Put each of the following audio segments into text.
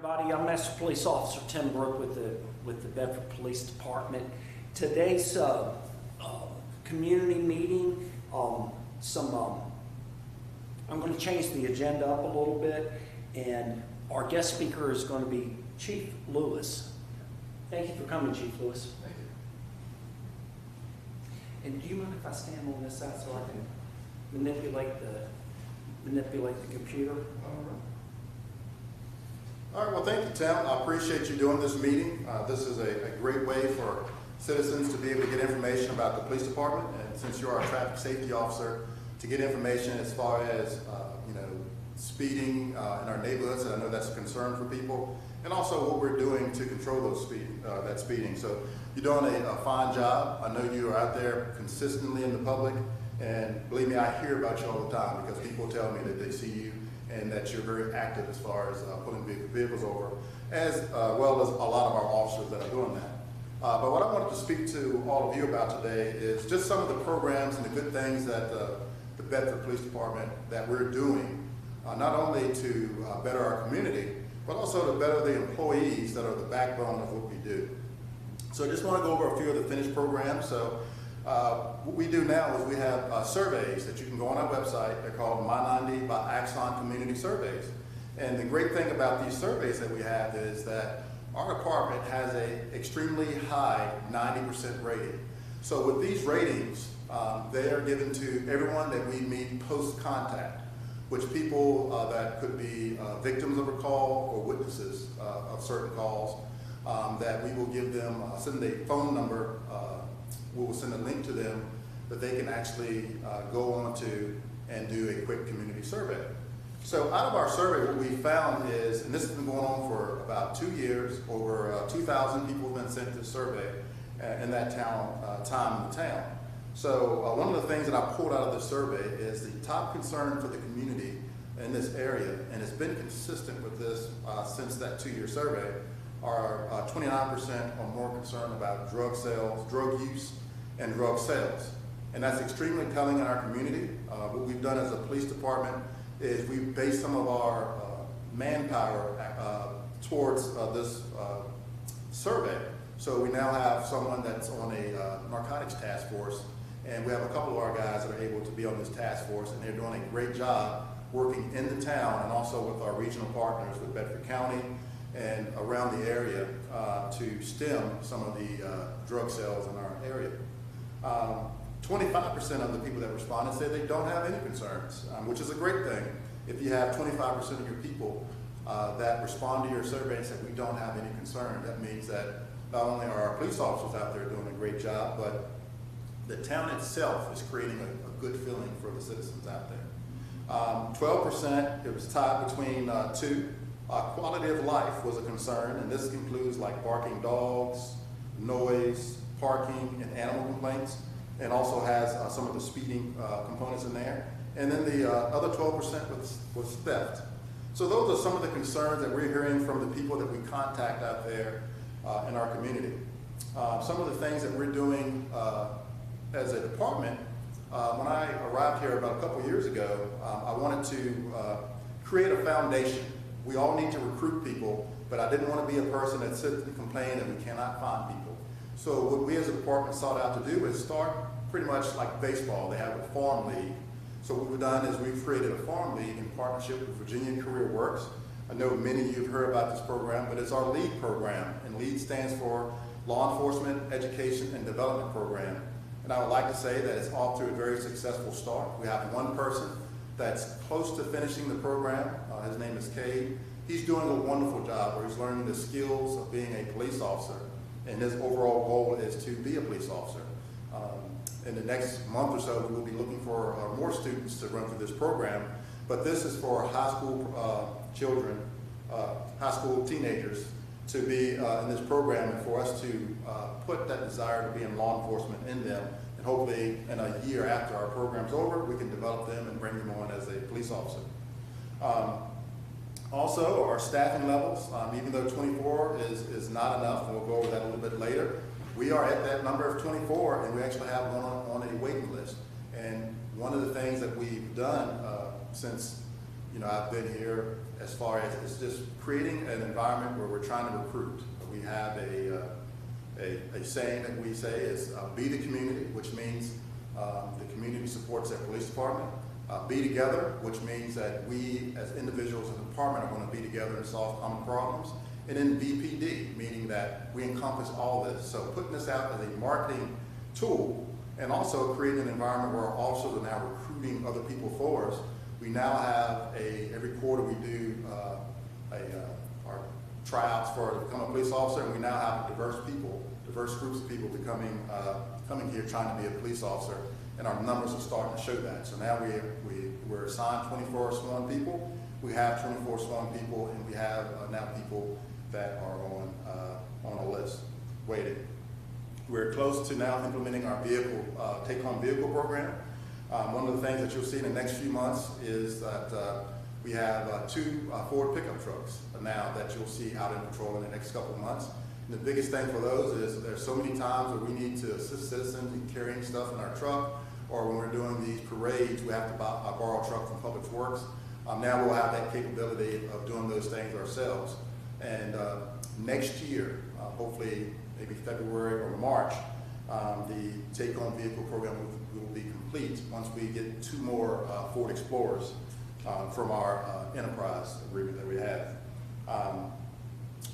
Everybody, I'm Master Police Officer Tim Brook with the Bedford Police Department. Today's community meeting. I'm going to change the agenda up a little bit, and our guest speaker is going to be Chief Lewis. Thank you for coming, Chief Lewis. Thank you. And do you mind if I stand on this side so I can manipulate the computer? All right, well, thank you, Tim. I appreciate you doing this meeting. This is a great way for citizens to be able to get information about the police department, and since you're our traffic safety officer, to get information as far as speeding in our neighborhoods, and I know that's a concern for people, and also what we're doing to control those that speeding. So you're doing a fine job. I know you are out there consistently in the public, and believe me, I hear about you all the time because people tell me that they see you and that you're very active as far as pulling vehicles over, as well as a lot of our officers that are doing that. But what I wanted to speak to all of you about today is just some of the programs and the good things that the Bedford Police Department that we're doing, not only to better our community, but also to better the employees that are the backbone of what we do. So I just want to go over a few of the finished programs. So what we do now is we have surveys that you can go on our website. They're called My 90 by Axon Community Surveys. And the great thing about these surveys that we have is that our department has an extremely high 90% rating. So with these ratings, they are given to everyone that we meet post-contact, which people that could be victims of a call or witnesses of certain calls, that we will give them, send a phone number, we will send a link to them that they can actually go on to and do a quick community survey. So out of our survey, what we found is, and this has been going on for about 2 years, over 2,000 people have been sent this survey in that time in the town. So one of the things that I pulled out of this survey is the top concern for the community in this area, and it's been consistent with this since that 2-year survey, are 29% or more concerned about drug sales, drug use, and drug sales. And that's extremely telling in our community. What we've done as a police department is we've based some of our manpower towards this survey. So we now have someone that's on a narcotics task force, and we have a couple of our guys that are able to be on this task force, and they're doing a great job working in the town and also with our regional partners with Bedford County and around the area to stem some of the drug sales in our area. 25% of the people that responded said they don't have any concerns, which is a great thing. If you have 25% of your people that respond to your survey and say we don't have any concern, that means that not only are our police officers out there doing a great job, but the town itself is creating a good feeling for the citizens out there. 12%, it was tied between two. Quality of life was a concern, and this includes like barking dogs, noise, parking, and animal complaints, and also has some of the speeding components in there. And then the other 12% was theft. So those are some of the concerns that we're hearing from the people that we contact out there in our community. Some of the things that we're doing as a department, when I arrived here about a couple of years ago, I wanted to create a foundation. We all need to recruit people, but I didn't want to be a person that sits and complains that we cannot find people. So what we as a department sought out to do is start pretty much like baseball. They have a farm league. So what we've done is we've created a farm league in partnership with Virginia Career Works. I know many of you have heard about this program, but it's our LEAD program, and LEAD stands for Law Enforcement Education and Development Program. And I would like to say that it's off to a very successful start. We have one person that's close to finishing the program. His name is Cade. He's doing a wonderful job where he's learning the skills of being a police officer, and his overall goal is to be a police officer. In the next month or so, we will be looking for more students to run through this program, but this is for high school children, high school teenagers to be in this program, and for us to put that desire to be in law enforcement in them. And hopefully in a year after our program's over, we can develop them and bring them on as a police officer. Also, our staffing levels, even though 24 is not enough, and we'll go over that a little bit later, we are at that number of 24, and we actually have one on a waiting list. And one of the things that we've done since I've been here as far as it's just creating an environment where we're trying to recruit. We have a saying that we say is be the community, which means the community supports their police department. Be together, which means that we as individuals in the department are going to be together and solve common problems. And then BPD, meaning that we encompass all this. So putting this out as a marketing tool and also creating an environment where our officers are now recruiting other people for us. We now have every quarter we do our tryouts for to become a police officer, and we now have diverse groups of people coming here trying to be a police officer, and our numbers are starting to show that. So now we're assigned 24 sworn people. We have 24 sworn people, and we have now people that are on a list waiting. We're close to now implementing our take-home vehicle program. One of the things that you'll see in the next few months is that we have 2 Ford pickup trucks now that you'll see out in patrol in the next couple of months. And the biggest thing for those is there's so many times where we need to assist citizens in carrying stuff in our truck, or when we're doing these parades, we have to borrow a truck from Public Works. Now we'll have that capability of doing those things ourselves. And next year, hopefully maybe February or March, the take-home vehicle program will be complete once we get 2 more Ford Explorers from our enterprise agreement that we have.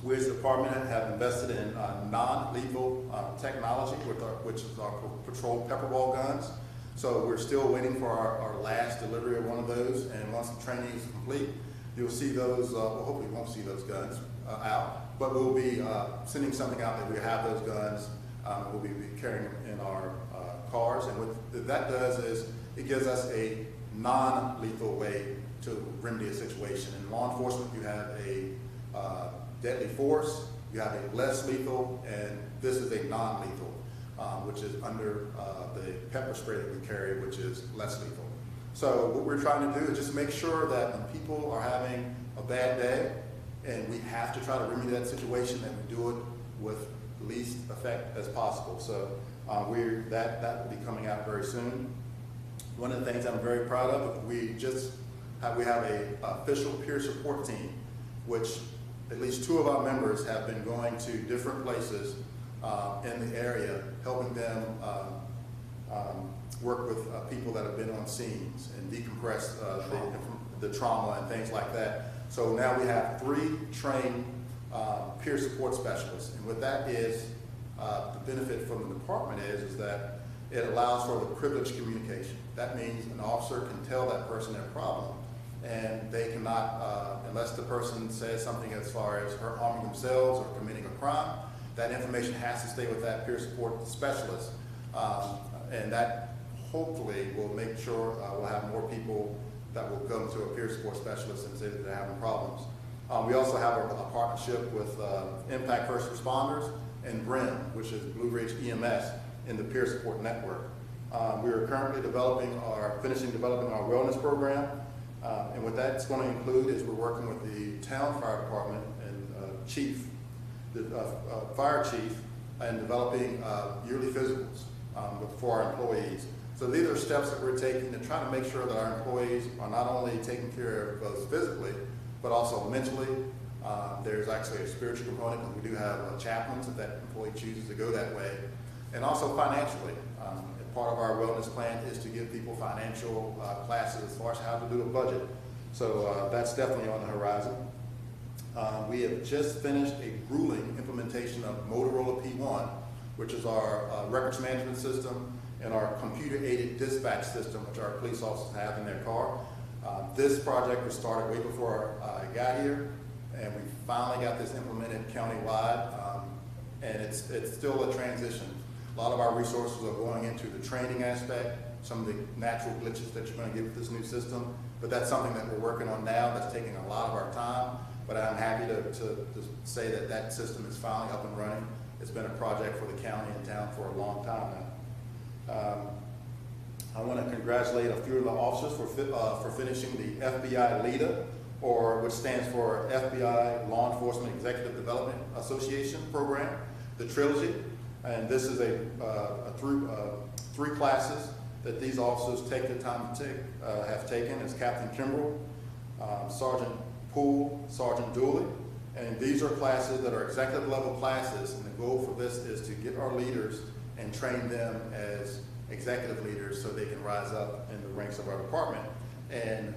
We as a department have invested in non-lethal technology, which is our patrol pepper ball guns. So we're still waiting for our last delivery of one of those, and once the training is complete, you'll see those, well, hopefully you won't see those guns out, but we'll be sending something out that we have those guns. We'll be carrying them in our cars, and what that does is it gives us a non-lethal way to remedy a situation. In law enforcement, you have a deadly force, you have a less lethal, and this is a non-lethal, which is under the pepper spray that we carry, which is less lethal. So what we're trying to do is just make sure that when people are having a bad day and we have to try to remedy that situation, that we do it with the least effect as possible. So that will be coming out very soon. One of the things I'm very proud of, we have a official peer support team, which at least 2 of our members have been going to different places in the area, helping them work with people that have been on scenes and decompress the trauma and things like that. So now we have 3 trained peer support specialists, and what that is, the benefit from the department is that it allows for the privileged communication. That means an officer can tell that person their problem, and they cannot, unless the person says something as far as harming themselves or committing a crime, that information has to stay with that peer support specialist, and that hopefully will make sure we'll have more people that will come to a peer support specialist and say that they're having problems. We also have a partnership with Impact First Responders and BRIM, which is Blue Ridge EMS, in the peer support network. We are currently finishing developing our wellness program, and what that's going to include is we're working with the town fire department and the fire chief, and developing yearly physicals for our employees. So these are steps that we're taking to try to make sure that our employees are not only taken care of both physically, but also mentally. There's actually a spiritual component, because we do have chaplains if that employee chooses to go that way. And also financially. Part of our wellness plan is to give people financial classes as far as how to do a budget. So that's definitely on the horizon. We have just finished a grueling implementation of Motorola P1, which is our records management system and our computer-aided dispatch system, which our police officers have in their car. This project was started way before I got here, and we finally got this implemented countywide, and it's still a transition. A lot of our resources are going into the training aspect, some of the natural glitches that you're going to get with this new system, but that's something that we're working on now that's taking a lot of our time, but I'm happy to say that that system is finally up and running. It's been a project for the county and town for a long time now. I want to congratulate a few of the officers for finishing the FBI LEADA, which stands for FBI Law Enforcement Executive Development Association program, the Trilogy. And this is through 3 classes that these officers take the time to have taken. It's Captain Kimbrell, Sergeant Poole, Sergeant Dooley. And these are classes that are executive level classes, and the goal for this is to get our leaders and train them as executive leaders so they can rise up in the ranks of our department. And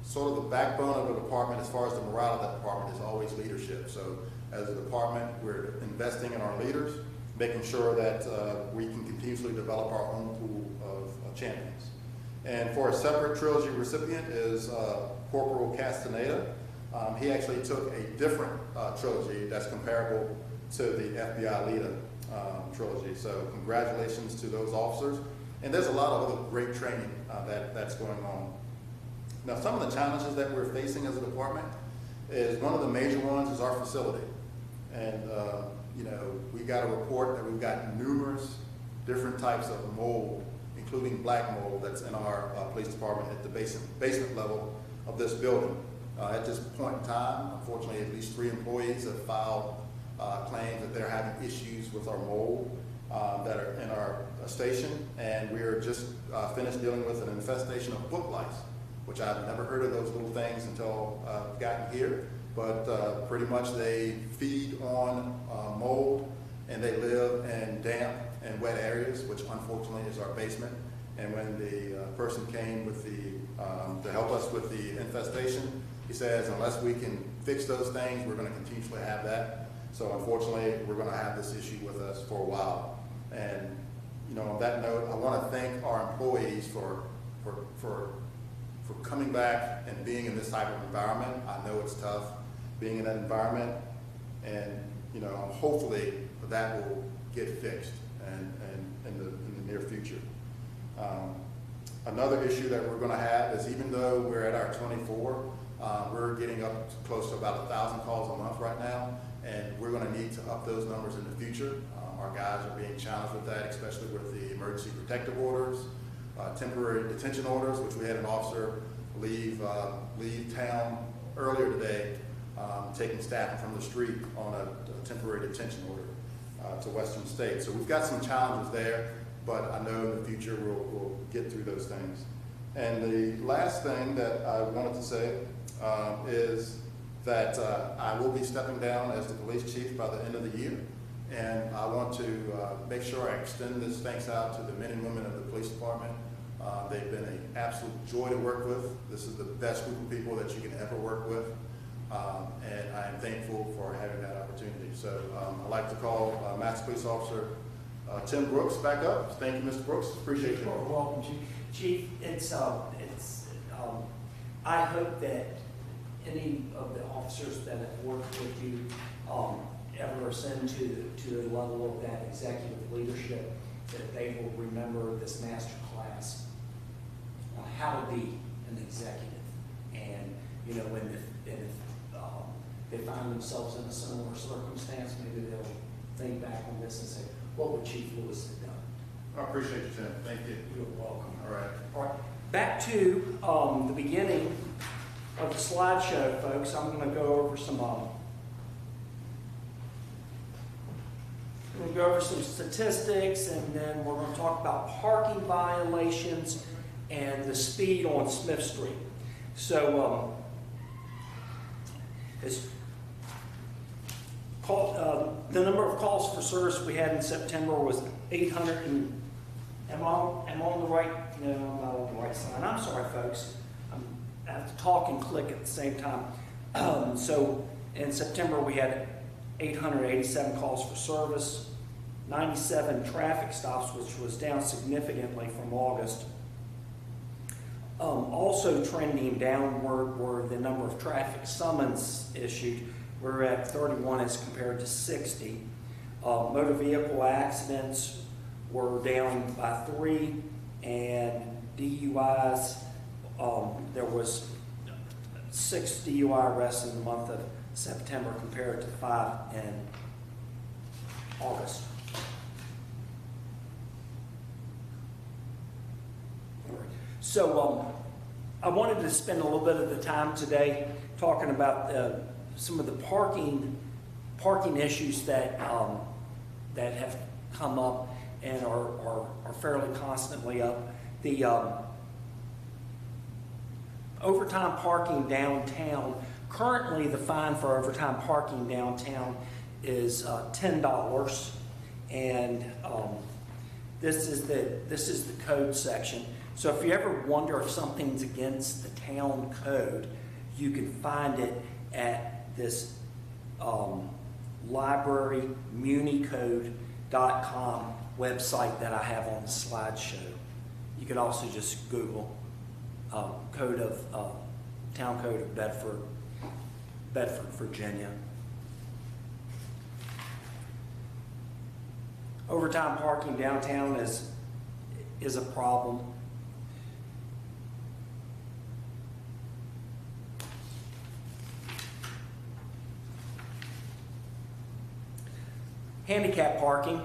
sort of the backbone of the department as far as the morale of that department is always leadership. So as a department, we're investing in our leaders, making sure that we can continuously develop our own pool of champions. And for a separate trilogy recipient is Corporal Castaneda. He actually took a different trilogy that's comparable to the FBI LEADA trilogy. So congratulations to those officers. And there's a lot of other great training that's going on. Now, some of the challenges that we're facing as a department is one of the major ones is our facility. And, you know, we got a report that we've got numerous different types of mold, including black mold, that's in our police department at the basement level of this building. At this point in time, unfortunately, at least 3 employees have filed claims that they're having issues with our mold that are in our station. And we are just finished dealing with an infestation of book lice, which I've never heard of those little things until I've gotten here. But pretty much they feed on mold, and they live in damp and wet areas, which unfortunately is our basement. And when the person came with to help us with the infestation, he says, unless we can fix those things, we're going to continuously have that. So unfortunately, we're going to have this issue with us for a while. And you know, on that note, I want to thank our employees for coming back and being in this type of environment. I know it's tough being in that environment, and you know, hopefully that will get fixed and in the near future. Another issue that we're going to have is, even though we're at our 24, we're getting up to close to about 1,000 calls a month right now, and we're going to need to up those numbers in the future. Our guys are being challenged with that, especially with the emergency protective orders, temporary detention orders, which we had an officer leave town earlier today, taking staff from the street on a temporary detention order to Western State. So we've got some challenges there, but I know in the future we'll get through those things. And the last thing that I wanted to say is that I will be stepping down as the police chief by the end of the year. And I want to make sure I extend this thanks out to the men and women of the police department. They've been an absolute joy to work with. This is the best group of people that you can ever work with. And I am thankful for having that opportunity. So I'd like to call Master Police Officer Tim Brooks back up. Thank you, Mr. Brooks. Appreciate you. You're welcome, Chief. Chief, I hope that any of the officers that have worked with you ever ascend to the level of that executive leadership, that they will remember this master class on how to be an executive. And you know, when they find themselves in a similar circumstance, maybe they'll think back on this and say, what would Chief Lewis have done? I appreciate you, Tim. Thank you. You're welcome. All right. All right. Back to the beginning of the slideshow, folks. I'm going to go over some statistics, and then we're going to talk about parking violations and the speed on Smith Street. So, the number of calls for service we had in September was 800. And am I on the right? No, I'm not on the right side. I'm sorry, folks. I have to talk and click at the same time. So in September we had 887 calls for service, 97 traffic stops, which was down significantly from August. Also trending downward were the number of traffic summons issued. We're at 31 as compared to 60. Motor vehicle accidents were down by 3, and DUIs, there was 6 DUI arrests in the month of September compared to 5 in August. So I wanted to spend a little bit of the time today talking about some of the parking issues that have come up and are fairly constantly up. The overtime parking downtown Currently, the fine for overtime parking downtown is $10, and this is the code section. So if you ever wonder if something's against the town code, you can find it at this librarymunicode.com website that I have on the slideshow. You could also just Google town code of Bedford, Virginia. Overtime parking downtown is a problem. Handicap parking,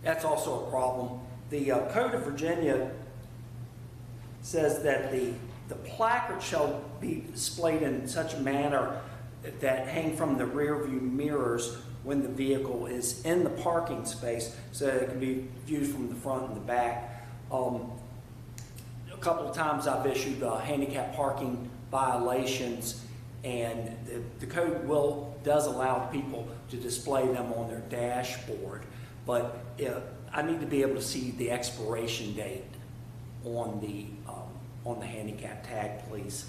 that's also a problem. The Code of Virginia says that the placard shall be displayed in such a manner that hang from the rear view mirrors when the vehicle is in the parking space, so that it can be viewed from the front and the back. A couple of times I've issued handicap parking violations, and the code does allow people to display them on their dashboard, but I need to be able to see the expiration date on the handicap tag, please.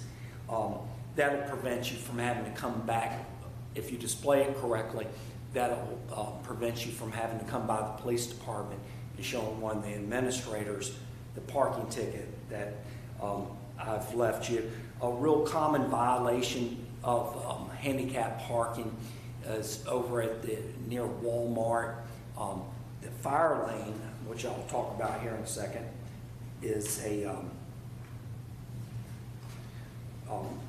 That'll prevent you from having to come back. If you display it correctly, that'll prevent you from having to come by the police department and showing one of the administrators the parking ticket that I've left you. A real common violation of handicap parking is over at near Walmart. The fire lane, which I'll talk about here in a second, is a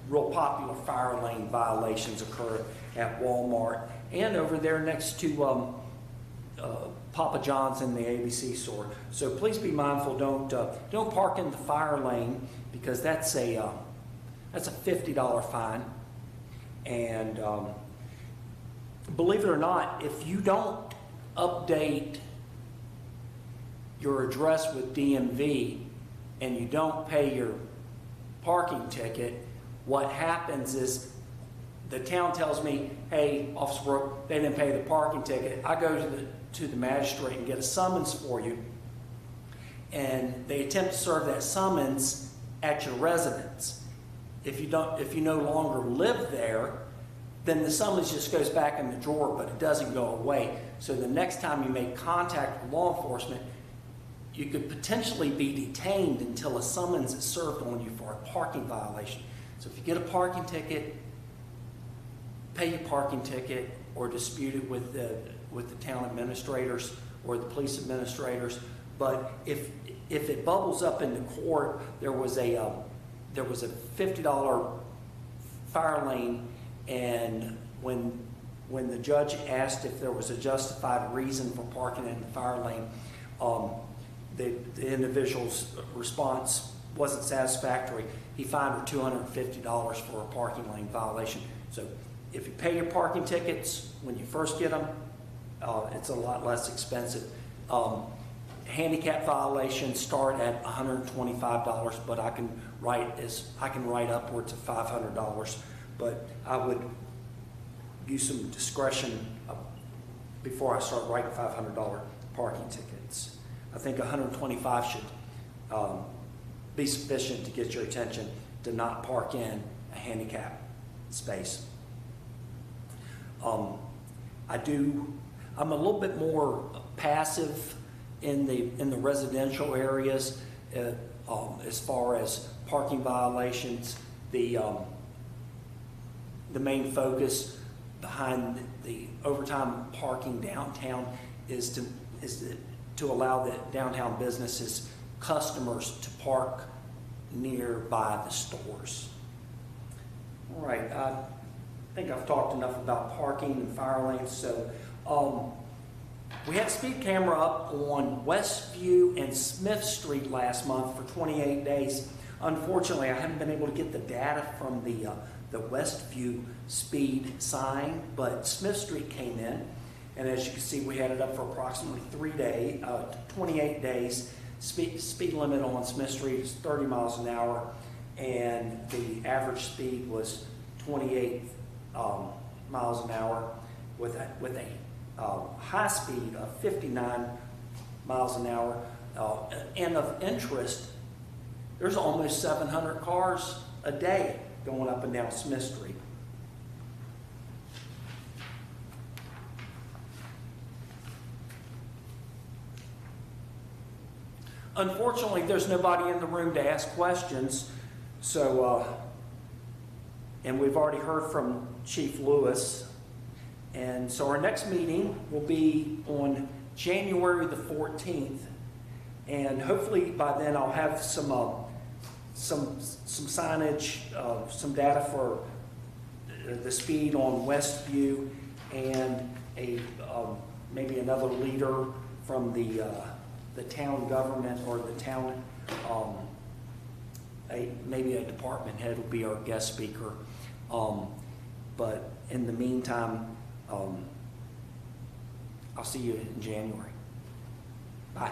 real popular fire lane violations occur at Walmart and over there next to Papa John's in the ABC store. So please be mindful. Don't park in the fire lane, because that's a $50 fine. And believe it or not, if you don't update your address with DMV and you don't pay your parking ticket, what happens is the town tells me, hey, Officer Brooke, they didn't pay the parking ticket. I go to the magistrate and get a summons for you, and they attempt to serve that summons at your residence. If you no longer live there, then the summons just goes back in the drawer, but it doesn't go away. So the next time you make contact with law enforcement, you could potentially be detained until a summons is served on you for a parking violation. So if you get a parking ticket, pay your parking ticket or dispute it with the town administrators or the police administrators. But if it bubbles up into court, there was a $50 fire lane, and when the judge asked if there was a justified reason for parking in the fire lane, the individual's response wasn't satisfactory. He fined her $250 for a parking lane violation. So if you pay your parking tickets when you first get them, it's a lot less expensive. Handicap violations start at $125, but I can write upwards of $500. But I would use some discretion before I start writing $500 parking tickets. I think $125 should be sufficient to get your attention to not park in a handicap space. I'm a little bit more passive in the residential areas as far as parking violations. The main focus behind the overtime parking downtown is to allow the downtown businesses, customers, to park nearby the stores. All right, I think I've talked enough about parking and fire lanes. So we had a speed camera up on Westview and Smith Street last month for 28 days. Unfortunately, I haven't been able to get the data from the Westview speed sign, but Smith Street came in, and as you can see, we had it up for approximately 28 days. Speed limit on Smith Street is 30 miles an hour, and the average speed was 28 miles an hour with a high speed of 59 miles an hour. And of interest, there's almost 700 cars a day going up and down Smith Street. Unfortunately, there's nobody in the room to ask questions, so, and we've already heard from Chief Lewis. And so our next meeting will be on January the 14th, and hopefully by then I'll have some signage, some data for the speed on Westview, and maybe another leader from the town government or the town, maybe a department head will be our guest speaker. But in the meantime, I'll see you in January. Bye.